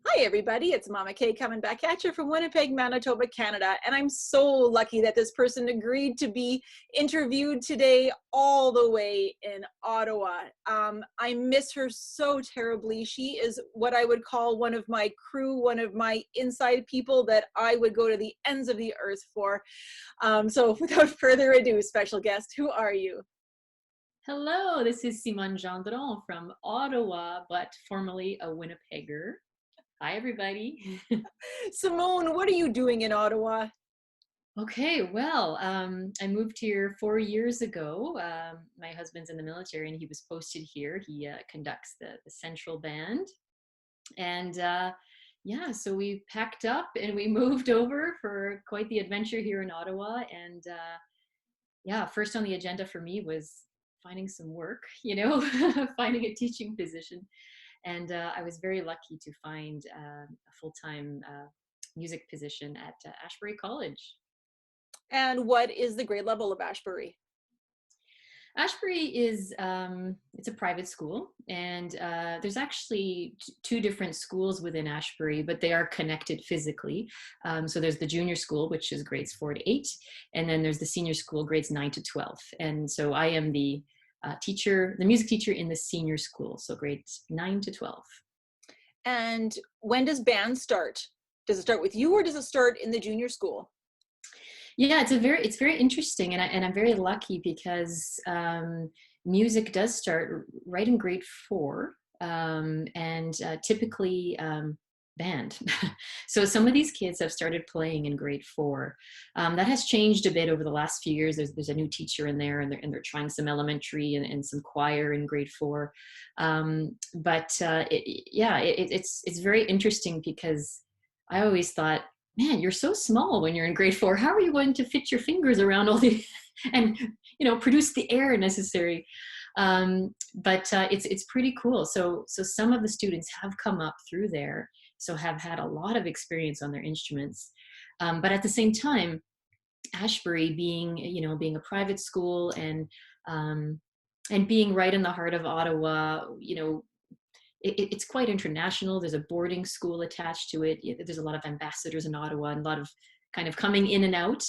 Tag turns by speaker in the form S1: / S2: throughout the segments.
S1: Hi, everybody. It's Mama Kay coming back at you from Winnipeg, Manitoba, Canada. And I'm so lucky that this person agreed to be interviewed today all the way in Ottawa. I miss her so terribly. She is what I would call one of my crew, one of my inside people that I would go to the ends of the earth for. So without further ado, special guest, who are you?
S2: Hello, this is Simone Gendron from Ottawa, but formerly a Winnipegger. Hi, everybody.
S1: Simone, what are you doing in Ottawa?
S2: I moved here 4 years ago. My husband's in the military and he was posted here. He conducts the central band. And so we packed up and we moved over for quite the adventure here in Ottawa. And first on the agenda for me was finding some work, finding a teaching position. And I was very lucky to find a full-time music position at Ashbury College.
S1: And what is the grade level of Ashbury?
S2: Ashbury is it's a private school, and there's actually two different schools within Ashbury, but they are connected physically. So there's the junior school, which is grades 4 to 8, and then there's the senior school, grades 9 to 12. And so I am the music teacher in the senior school, so grades 9 to 12.
S1: And when does band start? Does it start with you or does it start in the junior school?
S2: Yeah, it's very interesting, and I'm very lucky because music does start right in grade 4, and typically band. So some of these kids have started playing in grade 4. That has changed a bit over the last few years. There's a new teacher in there, and they're trying some elementary and some choir in grade 4. It's very interesting because I always thought, man, you're so small when you're in grade 4. How are you going to fit your fingers around all the and produce the air necessary? It's pretty cool. So some of the students have come up through there, so have had a lot of experience on their instruments. But at the same time, Ashbury being a private school and being right in the heart of Ottawa, it's quite international. There's a boarding school attached to it. There's a lot of ambassadors in Ottawa and a lot of kind of coming in and out,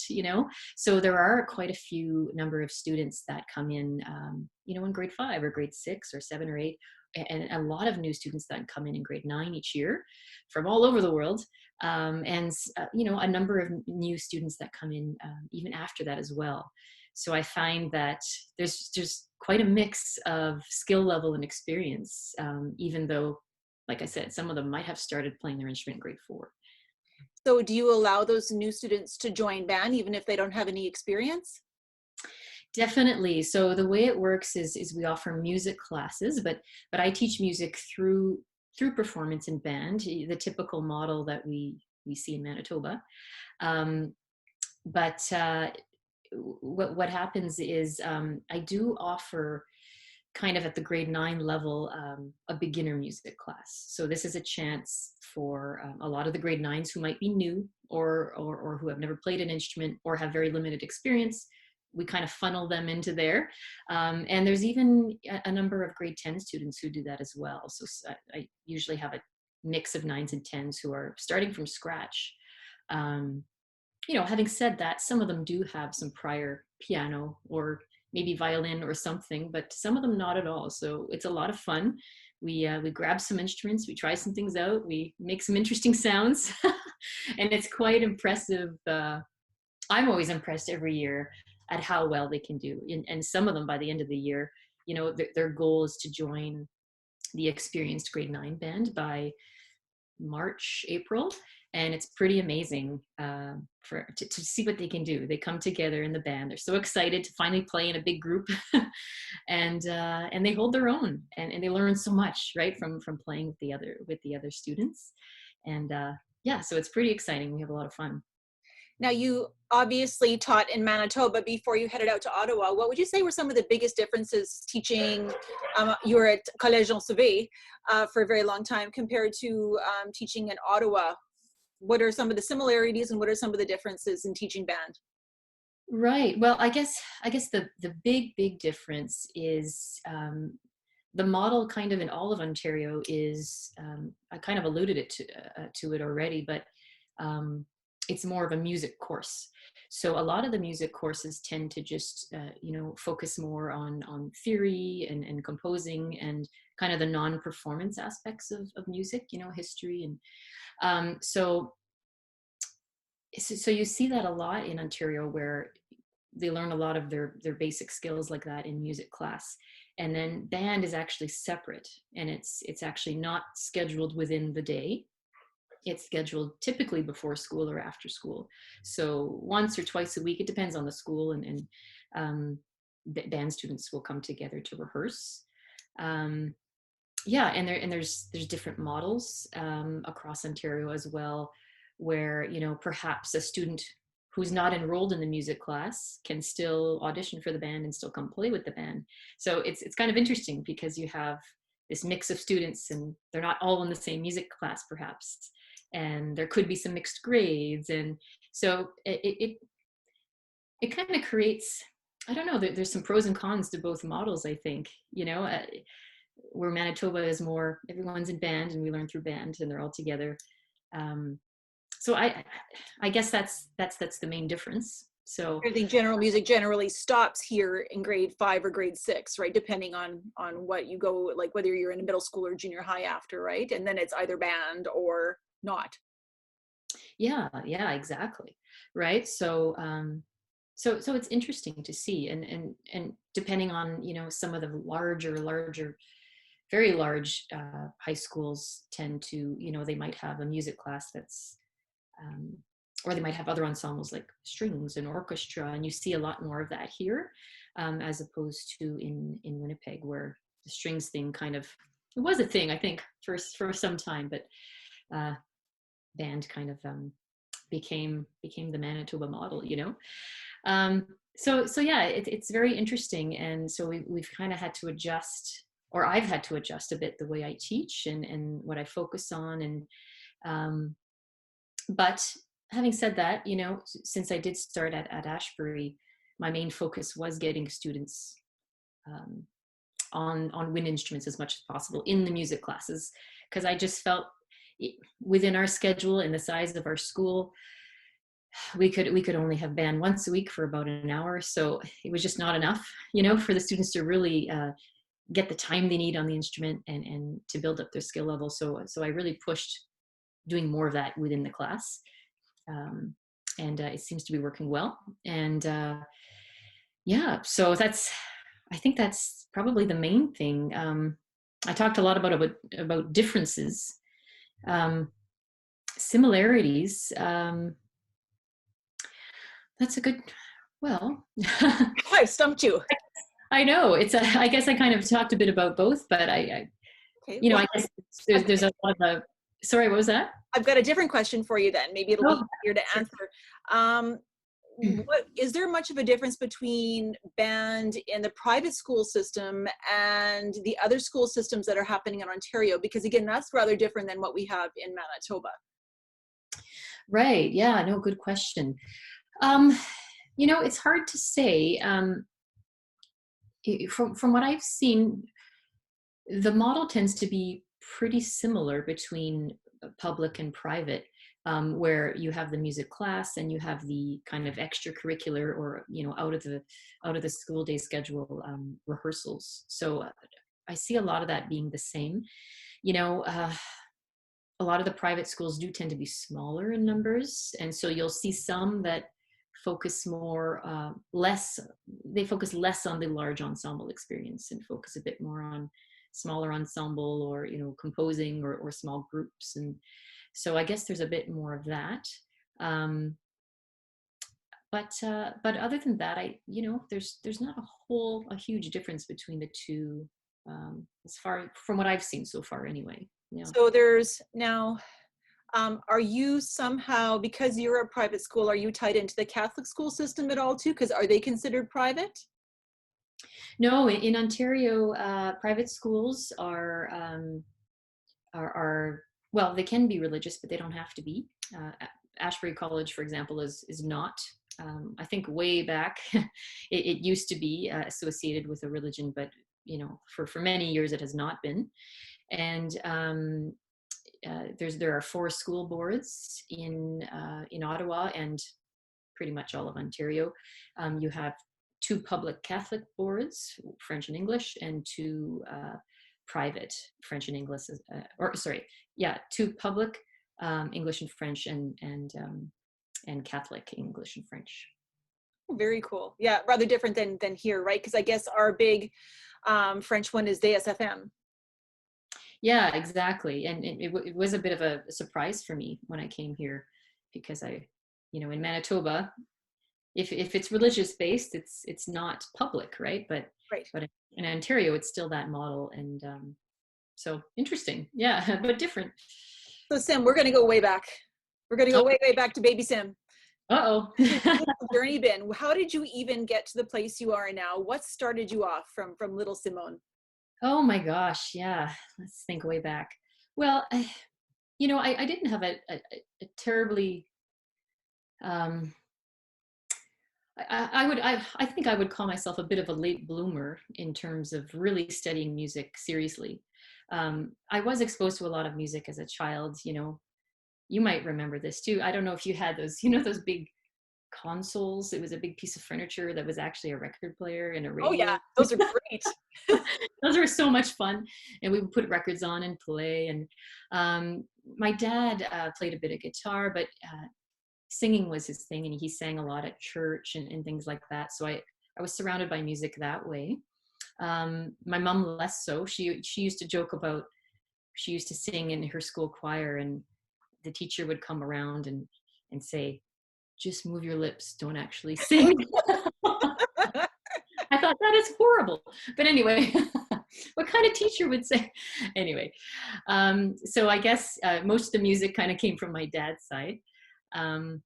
S2: So there are quite a few number of students that come in, in grade 5 or grade 6 or 7 or 8, and a lot of new students that come in grade 9 each year from all over the world. A number of new students that come in even after that as well. So I find that there's just quite a mix of skill level and experience, even though, like I said, some of them might have started playing their instrument in grade 4.
S1: So do you allow those new students to join band even if they don't have any experience?
S2: Definitely. So the way it works is we offer music classes, but I teach music through performance in band, the typical model that we see in Manitoba. What happens is I do offer kind of at the grade 9 level a beginner music class. So this is a chance for a lot of the grade 9s who might be new or who have never played an instrument or have very limited experience. We kind of funnel them into there. And there's even a number of grade 10 students who do that as well. So I usually have a mix of 9s and 10s who are starting from scratch. Having said that, some of them do have some prior piano or maybe violin or something, but some of them not at all. So it's a lot of fun. We grab some instruments, we try some things out, we make some interesting sounds, and it's quite impressive. I'm always impressed every year at how well they can do. And some of them by the end of the year, their goal is to join the experienced grade 9 band by March, April. And it's pretty amazing to see what they can do. They come together in the band. They're so excited to finally play in a big group, and they hold their own, and they learn so much, right, from playing with the other students. And so it's pretty exciting. We have a lot of fun.
S1: Now, you obviously taught in Manitoba before you headed out to Ottawa. What would you say were some of the biggest differences teaching? You were at Collège en Sauvé for a very long time compared to teaching in Ottawa. What are some of the similarities and what are some of the differences in teaching band?
S2: Right. Well, I guess the big difference is the model kind of in all of Ontario is, I kind of alluded to it already, but it's more of a music course. So a lot of the music courses tend to just, focus more on theory and composing and kind of the non-performance aspects of music, history. And so you see that a lot in Ontario, where they learn a lot of their basic skills like that in music class. And then band is actually separate, and it's actually not scheduled within the day. It's scheduled typically before school or after school. So once or twice a week, it depends on the school, and band students will come together to rehearse. And there's different models across Ontario as well, where perhaps a student who's not enrolled in the music class can still audition for the band and still come play with the band. So it's kind of interesting, because you have this mix of students, and they're not all in the same music class perhaps, and there could be some mixed grades. And so it kind of creates, I don't know, there's some pros and cons to both models, I think. Where Manitoba is more, everyone's in band and we learn through band and they're all together. So I guess that's the main difference. So
S1: I think general music generally stops here in grade 5 or grade 6, right? Depending on what you go, like whether you're in a middle school or junior high after, right? And then it's either band or not.
S2: yeah, exactly. Right. So so it's interesting to see, and depending on some of the larger very large high schools tend to, they might have a music class that's or they might have other ensembles like strings and orchestra, and you see a lot more of that here, as opposed to in Winnipeg, where the strings thing kind of, it was a thing, I think, for some time, but band kind of became the Manitoba model, so yeah, it's very interesting. And so we've kind of had to adjust, or I've had to adjust a bit the way I teach and what I focus on. And but having said that, since I did start at Ashbury, my main focus was getting students on wind instruments as much as possible in the music classes, because I just felt within our schedule and the size of our school, we could only have band once a week for about an hour. So it was just not enough, for the students to really get the time they need on the instrument and to build up their skill level. So I really pushed doing more of that within the class. And it seems to be working well. And so I think that's probably the main thing. I talked a lot about differences, similarities. That's a good, well.
S1: I stumped you.
S2: I know, I guess I kind of talked a bit about both, but I I guess there's a lot of sorry, what was that?
S1: I've got a different question for you then. Maybe it'll be easier to answer. What is there much of a difference between band in the private school system and the other school systems that are happening in Ontario? Because again, that's rather different than what we have in Manitoba.
S2: Right. Yeah. No, good question. It's hard to say. From what I've seen, the model tends to be pretty similar between public and private, where you have the music class and you have the kind of extracurricular, or out of the school day schedule, rehearsals. So I see a lot of that being the same. A lot of the private schools do tend to be smaller in numbers, and so you'll see some that focus less on the large ensemble experience and focus a bit more on smaller ensemble, or composing, or small groups. And so I guess there's a bit more of that. But other than that, there's not a huge difference between the two, as far from what I've seen so far anyway. Yeah.
S1: So there's now, are you somehow, because you're a private school, are you tied into the Catholic school system at all too? Because are they considered private?
S2: No, in Ontario, private schools are well, they can be religious, but they don't have to be. Ashbury College, for example, is not. I think way back, it used to be associated with a religion, but for many years it has not been. And there are 4 school boards in Ottawa and pretty much all of Ontario. You have 2 public Catholic boards, French and English, and 2 private French and English, 2 public English and French, and Catholic English and French.
S1: Very cool. Yeah, rather different than here, right? Because I guess our big French one is DSFM.
S2: Yeah, exactly. And it was a bit of a surprise for me when I came here, because in Manitoba, if it's religious based, it's not public, right? But
S1: Right.
S2: But in Ontario, it's still that model, and so interesting, yeah, but different.
S1: So Sim, we're going to go way back. We're going to go way back to baby Sim.
S2: Uh-oh.
S1: What's the journey been? How did you even get to the place you are now? What started you off from little Simone?
S2: Oh my gosh, yeah. Let's think way back. Well, I didn't have a terribly I think I would call myself a bit of a late bloomer in terms of really studying music seriously. I was exposed to a lot of music as a child. You might remember this too. I don't know if you had those, those big consoles. It was a big piece of furniture that was actually a record player and a radio.
S1: Oh yeah, those are great.
S2: Those were so much fun, and we would put records on and play. And my dad played a bit of guitar, but singing was his thing, and he sang a lot at church and things like that. So I was surrounded by music that way. My mom less so. She used to joke about, she used to sing in her school choir, and the teacher would come around and say, just move your lips, don't actually sing. I thought, that is horrible. But anyway, what kind of teacher would say? Anyway, so I guess most of the music kind of came from my dad's side. And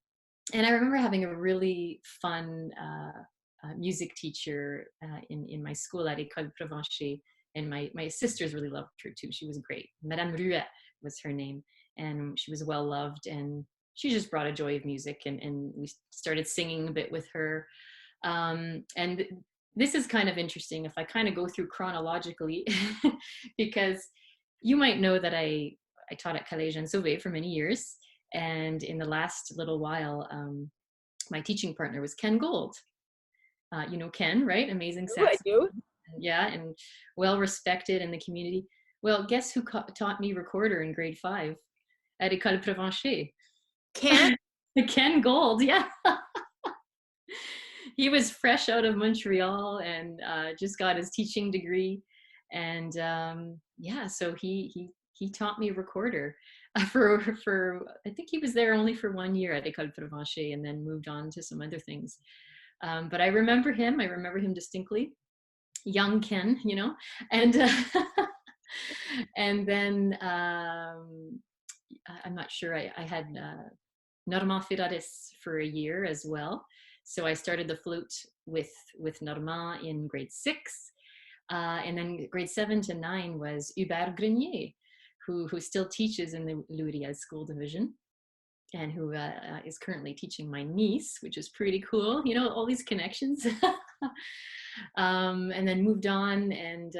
S2: I remember having a really fun music teacher in my school at École Provencher. And my sisters really loved her too. She was great. Madame Ruet was her name. And she was well loved. And she just brought a joy of music. And we started singing a bit with her. And this is kind of interesting if I kind of go through chronologically, because you might know that I taught at Collège and Sauvé for many years. And in the last little while, my teaching partner was Ken Gold. You know Ken, right? Amazing saxophone.
S1: I do.
S2: Yeah, and well respected in the community. Well, guess who taught me recorder in grade 5 at École Provencher?
S1: Ken?
S2: Ken Gold, yeah. He was fresh out of Montreal and just got his teaching degree. And so he taught me recorder for I think he was there only for 1 year at École Provencher, and then moved on to some other things. But I remember him distinctly, young Ken, and and then I'm not sure, I had Normand Ferraris for a year as well. So I started the flute with Normand in grade 6. And then grade 7 to 9 was Hubert Grenier, who still teaches in the Louis School Division, and who is currently teaching my niece, which is pretty cool. All these connections. And then moved on, and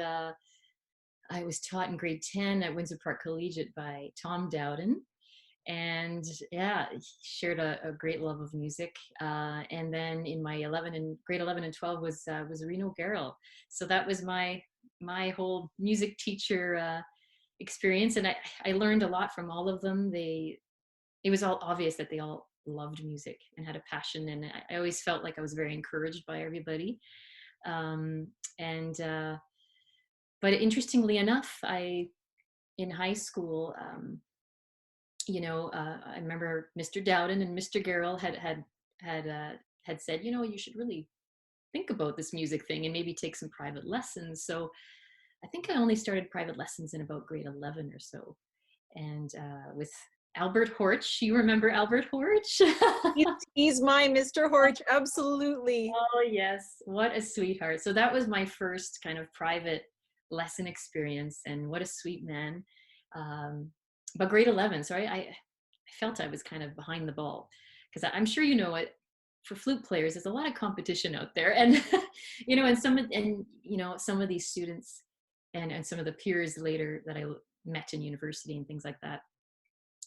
S2: I was taught in grade 10 at Windsor Park Collegiate by Tom Dowden. And yeah, he shared a great love of music. And then in my grade 11 and 12 was Reno Garrel. So that was my whole music teacher experience. And I learned a lot from all of them. It was all obvious that they all loved music and had a passion. And I always felt like I was very encouraged by everybody. But interestingly enough, in high school, I remember Mr. Dowden and Mr. Garrel had said, you should really think about this music thing and maybe take some private lessons. So I think I only started private lessons in about grade 11 or so. And with Albert Horch, you remember Albert Horch?
S1: He's my Mr. Horch, absolutely.
S2: Oh yes, what a sweetheart. So that was my first kind of private lesson experience, and what a sweet man. But grade 11, so I felt I was kind of behind the ball, because I'm sure you know it. for flute players, there's a lot of competition out there. And, some of these students and some of the peers later that I met in university and things like that,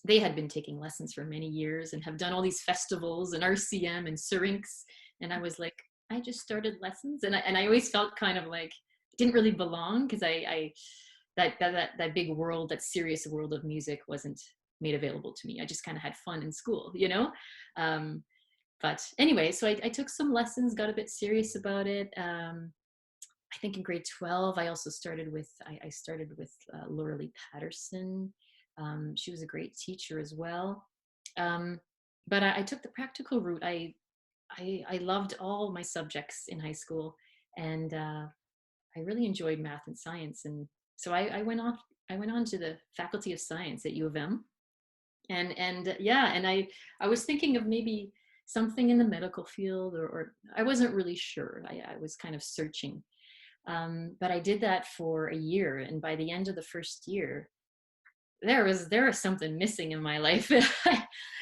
S2: they had been taking lessons for many years and have done all these festivals and RCM and Syrinx. And I was like, I just started lessons. And I always felt kind of like didn't really belong, because that big world, that serious world of music wasn't made available to me. I just kind of had fun in school, but anyway, so I took some lessons, got a bit serious about it. I think in grade 12, I also started with Laura Lee Patterson. She was a great teacher as well. But I took the practical route. I loved all my subjects in high school, and I really enjoyed math and science. And so I went on to the Faculty of Science at U of M. And I was thinking of maybe something in the medical field, or I wasn't really sure. I was kind of searching. But I did that for a year. And by the end of the first year, there was something missing in my life.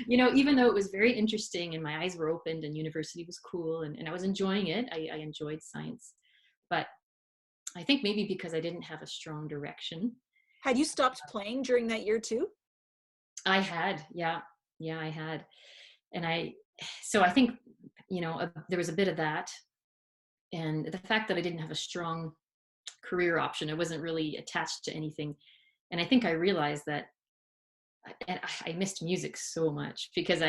S2: Even though it was very interesting and my eyes were opened and university was cool and I was enjoying it, I enjoyed science. But I think maybe because I didn't have a strong direction.
S1: Had you stopped playing during that year too?
S2: I had, yeah, I had. And so I think, there was a bit of that. And the fact that I didn't have a strong career option, I wasn't really attached to anything. And I think I realized that I missed music so much, because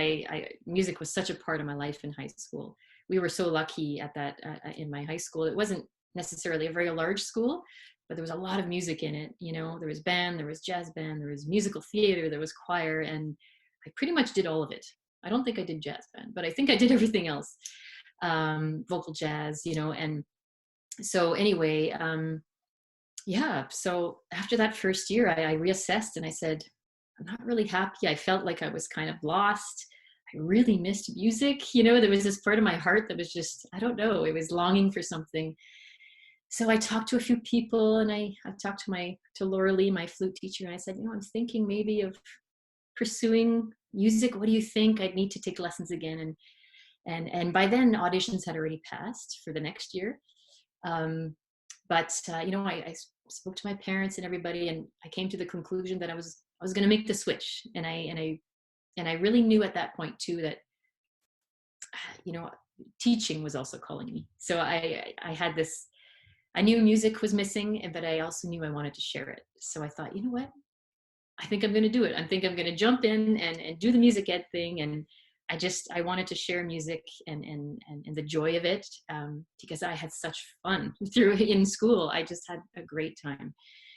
S2: music was such a part of my life in high school. We were so lucky at that in my high school. It wasn't necessarily a very large school, but there was a lot of music in it. There was band, there was jazz band, there was musical theater, there was choir, and I pretty much did all of it. I don't think I did jazz band, but I think I did everything else. Vocal jazz, and so anyway, so after that first year, I reassessed and I said, I'm not really happy. I felt like I was kind of lost. I really missed music. There was this part of my heart that was just, I don't know, it was longing for something. So I talked to a few people, and I talked to Laura Lee, my flute teacher, and I said, I'm thinking maybe of pursuing music. What do you think? I'd need to take lessons again. And by then auditions had already passed for the next year. But I spoke to my parents and everybody, and I came to the conclusion that I was going to make the switch. And I really knew at that point too that, teaching was also calling me. So I had this, I knew music was missing, but I also knew I wanted to share it. So I thought, you know what? I think I'm going to do it. I think I'm going to jump in and do the music ed thing. And I wanted to share music and the joy of it, because I had such fun in school. I just had a great time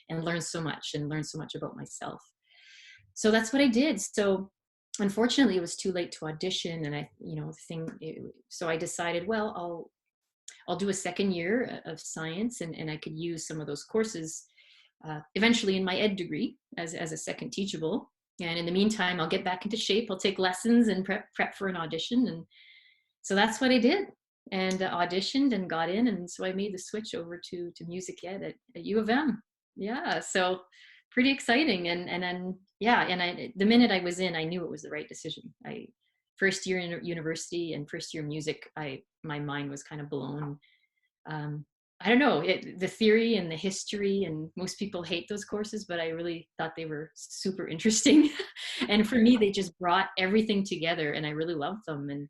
S2: and learned so much about myself. So that's what I did. So unfortunately, it was too late to audition, and so I decided, well, I'll do a second year of science, and I could use some of those courses eventually in my ed degree as a second teachable. And in the meantime, I'll get back into shape. I'll take lessons and prep for an audition. And so that's what I did, and auditioned and got in. And so I made the switch over to music ed at U of M. Yeah, so pretty exciting. And then, the minute I was in, I knew it was the right decision. First year in university and first year music, my mind was kind of blown. I don't know, the theory and the history, and most people hate those courses, but I really thought they were super interesting. And for me, they just brought everything together, and I really loved them. And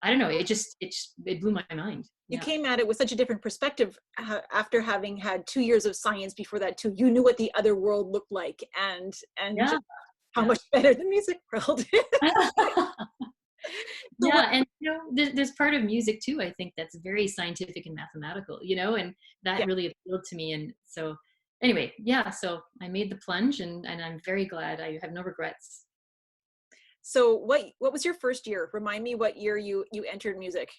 S2: I don't know, it blew my mind.
S1: You came at it with such a different perspective after having had 2 years of science before that too. You knew what the other world looked like, and just how much better the music world is.
S2: And there's part of music too, I think, that's very scientific and mathematical, and that really appealed to me. And so anyway, so I made the plunge, and I'm very glad. I have no regrets.
S1: So what was your first year? Remind me what year you entered music.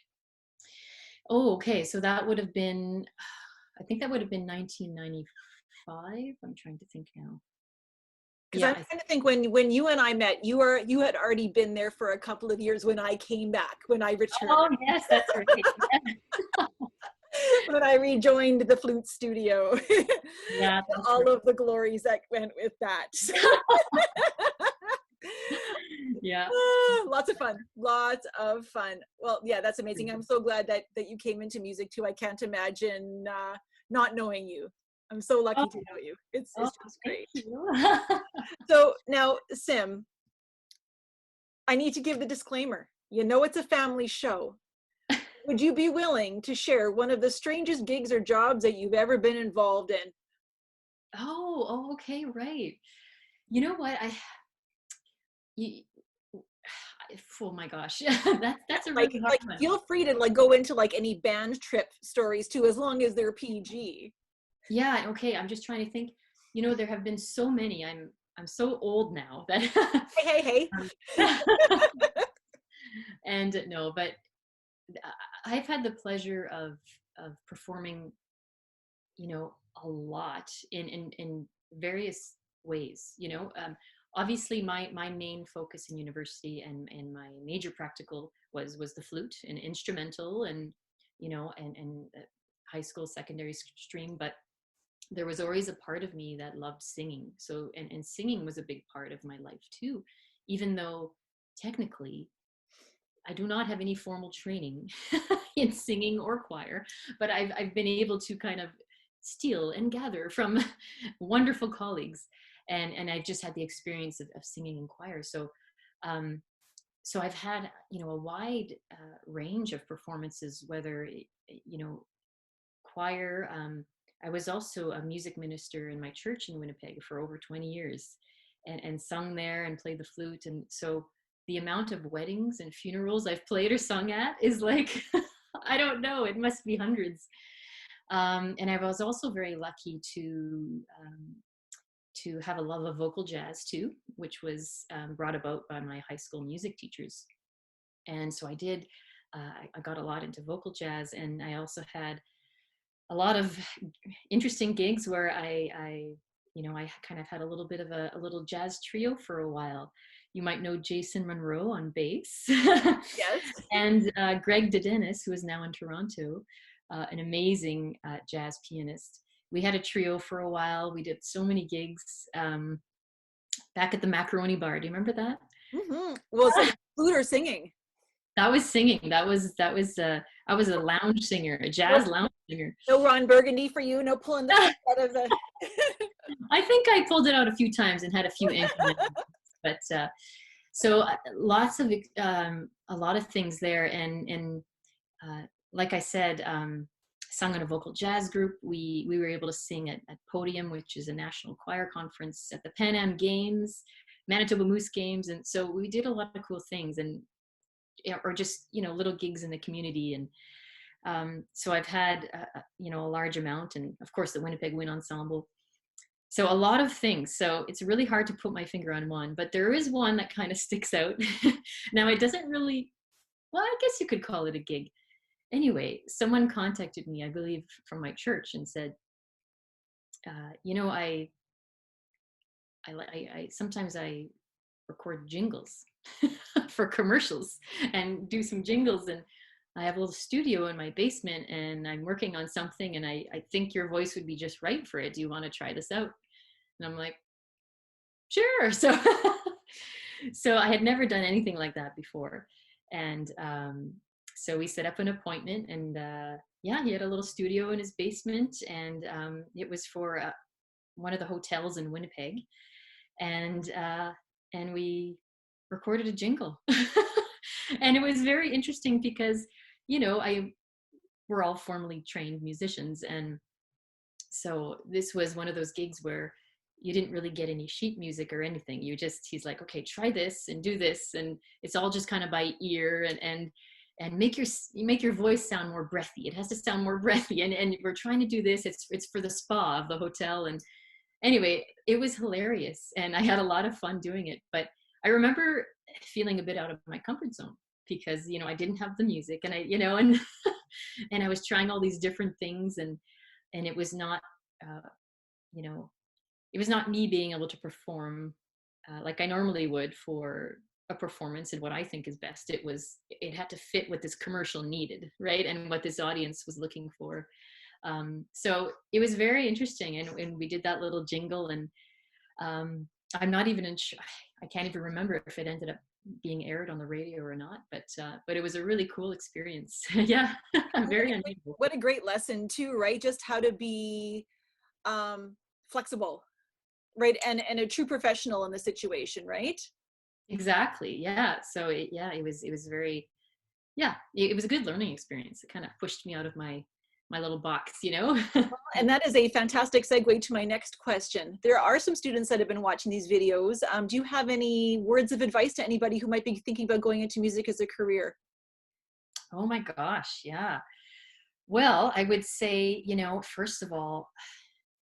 S2: Oh, okay. So that would have been, I think that would have been 1995. I'm trying to think now.
S1: Because I'm trying to think, when you and I met, you had already been there for a couple of years when I came back, when I returned.
S2: Oh, yes, that's right.
S1: When I rejoined the flute studio.
S2: Yeah.
S1: All of the glories that went with that.
S2: Yeah.
S1: Lots of fun. Lots of fun. Well, yeah, that's amazing. I'm so glad that you came into music too. I can't imagine not knowing you. I'm so
S2: Oh,
S1: lucky to know you.
S2: oh,
S1: It's just
S2: thank
S1: great.
S2: you.
S1: So now, Sim, I need to give the disclaimer. You know it's a family show. Would you be willing to share one of the strangest gigs or jobs that you've ever been involved in?
S2: Oh, okay, right. You know what? You, oh my gosh, that's a really hard
S1: Like
S2: one.
S1: feel free to like go into like any band trip stories too, as long as they're PG.
S2: Yeah, okay. I'm just trying to think. You know, there have been so many. I'm so old now that
S1: Hey, hey,
S2: um, and no, but I've had the pleasure of performing, you know, a lot in various ways. You know, obviously my main focus in university and my major practical was the flute and instrumental and you know and high school secondary stream, but there was always a part of me that loved singing. So, and singing was a big part of my life too, even though technically I do not have any formal training in singing or choir, but I've been able to kind of steal and gather from wonderful colleagues. And I've just had the experience of singing in choir. Um, so I've had, you know, a wide range of performances, whether, you know, choir. I was also a music minister in my church in Winnipeg for over 20 years and sung there and played the flute. And so the amount of weddings and funerals I've played or sung at is like, I don't know, it must be hundreds. And I was also very lucky to have a love of vocal jazz too, which was brought about by my high school music teachers. And so I got a lot into vocal jazz, and I also had a lot of interesting gigs where you know, I kind of had a little bit of a little jazz trio for a while. You might know Jason Monroe on bass,
S1: yes.
S2: and Greg DeDennis, who is now in Toronto, an amazing jazz pianist. We had a trio for a while. We did so many gigs back at the Macaroni Bar. Do you remember that?
S1: Mm-hmm. Well, so flute or singing?
S2: That was singing. I was a lounge singer, a
S1: No,
S2: jazz lounge singer.
S1: no Ron Burgundy for you. No pulling the flute out of the.
S2: I think I pulled it out a few times and had a few increments, but so lots of a lot of things there, and like I said, sung in a vocal jazz group. We were able to sing at Podium, which is a national choir conference, at the Pan Am Games, Manitoba Moose Games, and so we did a lot of cool things, and or just you know little gigs in the community. And so I've had you know a large amount, and of course the Winnipeg Wind Ensemble. So a lot of things. So it's really hard to put my finger on one, but there is one that kind of sticks out. Now it doesn't really, well, I guess you could call it a gig. Anyway, someone contacted me, I believe from my church, and said, you know, I sometimes I record jingles for commercials and do some jingles, and I have a little studio in my basement and I'm working on something, and I think your voice would be just right for it. Do you want to try this out? And I'm like, sure. So so I had never done anything like that before. And so we set up an appointment, and yeah, he had a little studio in his basement, and it was for one of the hotels in Winnipeg. And and we recorded a jingle. And it was very interesting because, you know, we're all formally trained musicians, and so this was one of those gigs where you didn't really get any sheet music or anything. He's like, okay, try this and do this, and it's all just kind of by ear, and make your voice sound more breathy. It has to sound more breathy, and we're trying to do this. It's for the spa of the hotel. And anyway, it was hilarious, and I had a lot of fun doing it. But I remember feeling a bit out of my comfort zone because, you know, I didn't have the music, and you know, and and I was trying all these different things, and it was not, you know, it was not me being able to perform like I normally would for a performance and what I think is best. It had to fit what this commercial needed, right, and what this audience was looking for. So it was very interesting, and we did that little jingle, and I'm not even I can't even remember if it ended up being aired on the radio or not, but it was a really cool experience. Yeah. Very unusual.
S1: What a great lesson too, right? Just how to be flexible, right? And a true professional in the situation, right?
S2: Exactly. Yeah. So it was very, yeah, it was a good learning experience. It kind of pushed me out of my little box, you know.
S1: And that is a fantastic segue to my next question. There are some students that have been watching these videos. Do you have any words of advice to anybody who might be thinking about going into music as a career?
S2: Oh my gosh, yeah. Well, I would say, you know, first of all,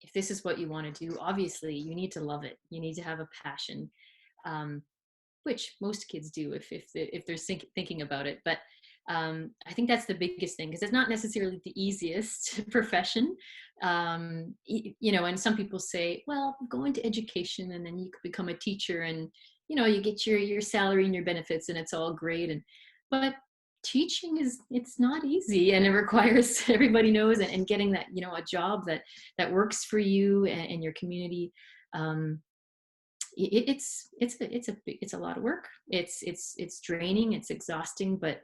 S2: if this is what you want to do, obviously you need to love it. You need to have a passion, um, which most kids do if they're thinking about it. But I think that's the biggest thing, because it's not necessarily the easiest profession. You know, and some people say, well, go into education and then you could become a teacher, and you know, you get your salary and your benefits, and it's all great. And but teaching it's not easy, and it requires everybody knows, and getting that, you know, a job that works for you and your community. um, it's a lot of work. It's draining, it's exhausting, but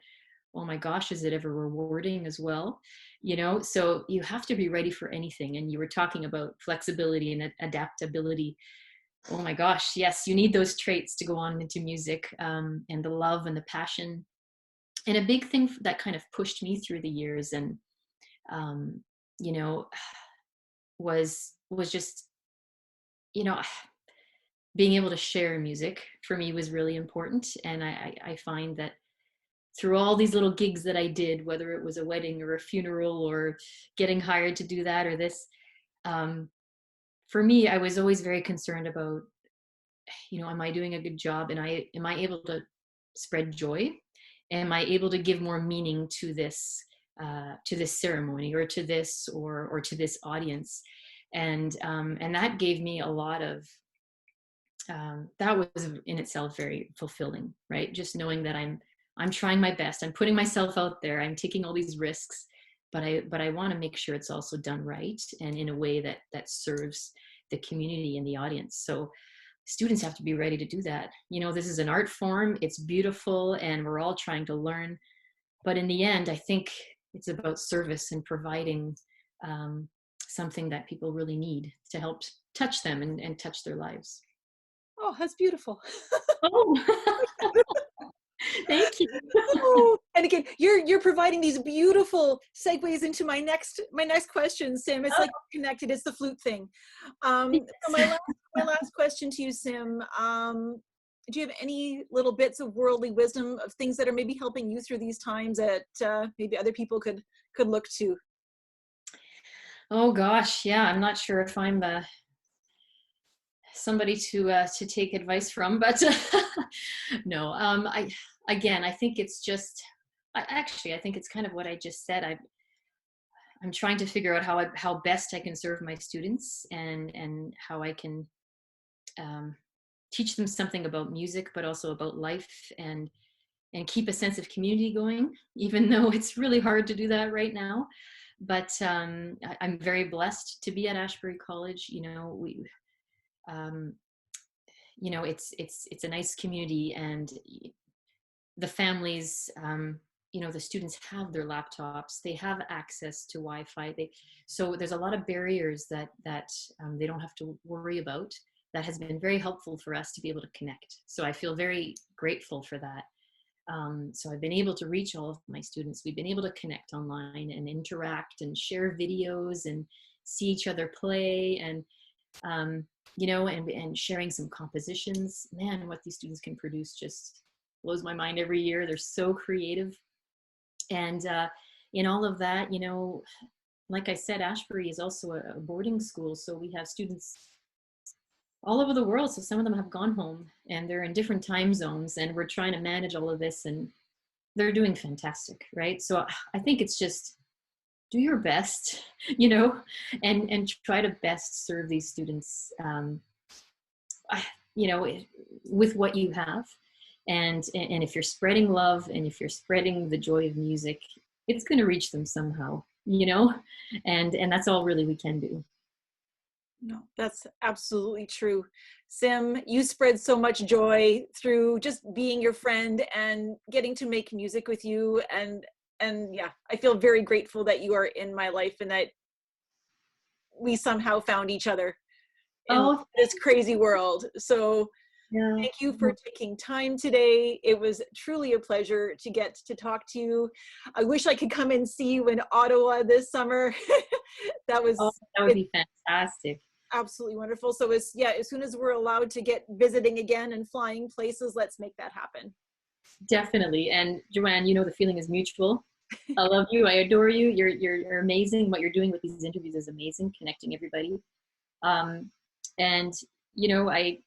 S2: oh my gosh, is it ever rewarding as well? You know, so you have to be ready for anything. And you were talking about flexibility and adaptability. Oh my gosh, yes, you need those traits to go on into music, and the love and the passion. And a big thing that kind of pushed me through the years, and um, you know, was just, you know, being able to share music for me was really important. And I find that through all these little gigs that I did, whether it was a wedding or a funeral or getting hired to do that or this, um, for me, I was always very concerned about, you know, am I doing a good job? And am I able to spread joy? Am I able to give more meaning to this ceremony, or to this, or to this audience? And that gave me a lot of, that was in itself very fulfilling, right? Just knowing that I'm trying my best, I'm putting myself out there, I'm taking all these risks, but I want to make sure it's also done right and in a way that serves the community and the audience. So students have to be ready to do that. You know, this is an art form, it's beautiful, and we're all trying to learn. But in the end, I think it's about service and providing something that people really need to help touch them and touch their lives.
S1: Oh, that's beautiful.
S2: Oh, thank you.
S1: Oh, and again, you're providing these beautiful segues into my next question, Sim. It's like connected. It's the flute thing. So my last question to you, Sim. Do you have any little bits of worldly wisdom of things that are maybe helping you through these times that maybe other people could look to?
S2: Oh gosh, yeah. I'm not sure if I'm somebody to take advice from, but no. I think it's just. I think it's kind of what I just said. I'm trying to figure out how best I can serve my students, and how I can um, teach them something about music, but also about life, and keep a sense of community going, even though it's really hard to do that right now. But I'm very blessed to be at Ashbury College. You know, um, it's a nice community, and the families, you know, the students have their laptops, they have access to Wi-Fi. So there's a lot of barriers that they don't have to worry about. That has been very helpful for us to be able to connect. So I feel very grateful for that. So I've been able to reach all of my students. We've been able to connect online and interact and share videos and see each other play, and you know, and sharing some compositions. Man, what these students can produce just blows my mind every year. They're so creative. And in all of that, you know, like I said, Ashbury is also a boarding school. So we have students all over the world. So some of them have gone home and they're in different time zones, and we're trying to manage all of this, and they're doing fantastic, right? So I think it's just do your best, you know, and try to best serve these students, you know, with what you have. And if you're spreading love, and if you're spreading the joy of music, it's going to reach them somehow, you know, and that's all really we can do.
S1: No, that's absolutely true. Sim, you spread so much joy through just being your friend and getting to make music with you. And yeah, I feel very grateful that you are in my life and that we somehow found each other in
S2: Oh,
S1: this crazy world. So
S2: yeah.
S1: thank you for taking time today. It was truly a pleasure to get to talk to you. I wish I could come and see you in Ottawa this summer. That
S2: Oh,
S1: was
S2: that would be fantastic.
S1: absolutely wonderful. So as soon as we're allowed to get visiting again and flying places, let's make that happen.
S2: Definitely. And Joanne, the feeling is mutual. I love you. I adore you. You're amazing. What you're doing with these interviews is amazing, connecting everybody. Um, and I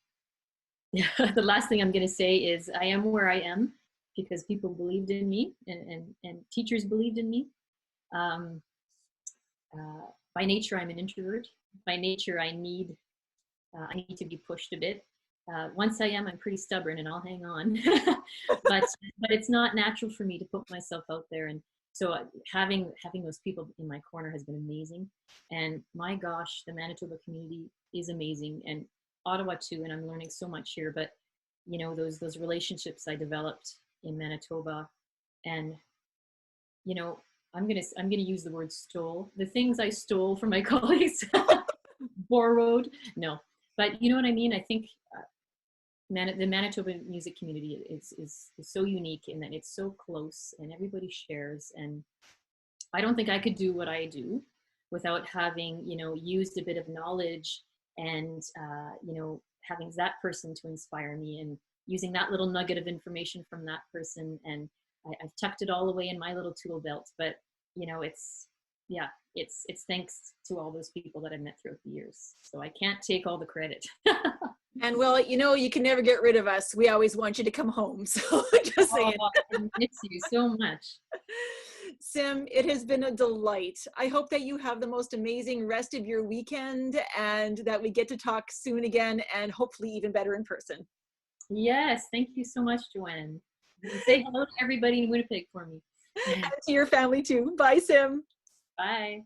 S2: the last thing I'm going to say is I am where I am because people believed in me and teachers believed in me. Um, by nature, I'm an introvert. By nature, I need to be pushed a bit. Once I'm pretty stubborn and I'll hang on. but it's not natural for me to put myself out there. And so having those people in my corner has been amazing. And my gosh, the Manitoba community is amazing, and Ottawa too. And I'm learning so much here. But those relationships I developed in Manitoba, and I'm gonna use the word stole. The things I stole from my colleagues, borrowed. No, but you know what I mean. I think the Manitoba music community is so unique in that it's so close and everybody shares. And I don't think I could do what I do without having used a bit of knowledge and having that person to inspire me, and using that little nugget of information from that person. And I've tucked it all away in my little tool belt. But it's thanks to all those people that I've met throughout the years. So I can't take all the credit.
S1: And well, you can never get rid of us. We always want you to come home. So just saying.
S2: I miss you so much.
S1: Sim, it has been a delight. I hope that you have the most amazing rest of your weekend and that we get to talk soon again, and hopefully even better in person.
S2: Yes, thank you so much, Joanne. Say hello to everybody in Winnipeg for me.
S1: And to your family too. Bye, Sim.
S2: Bye.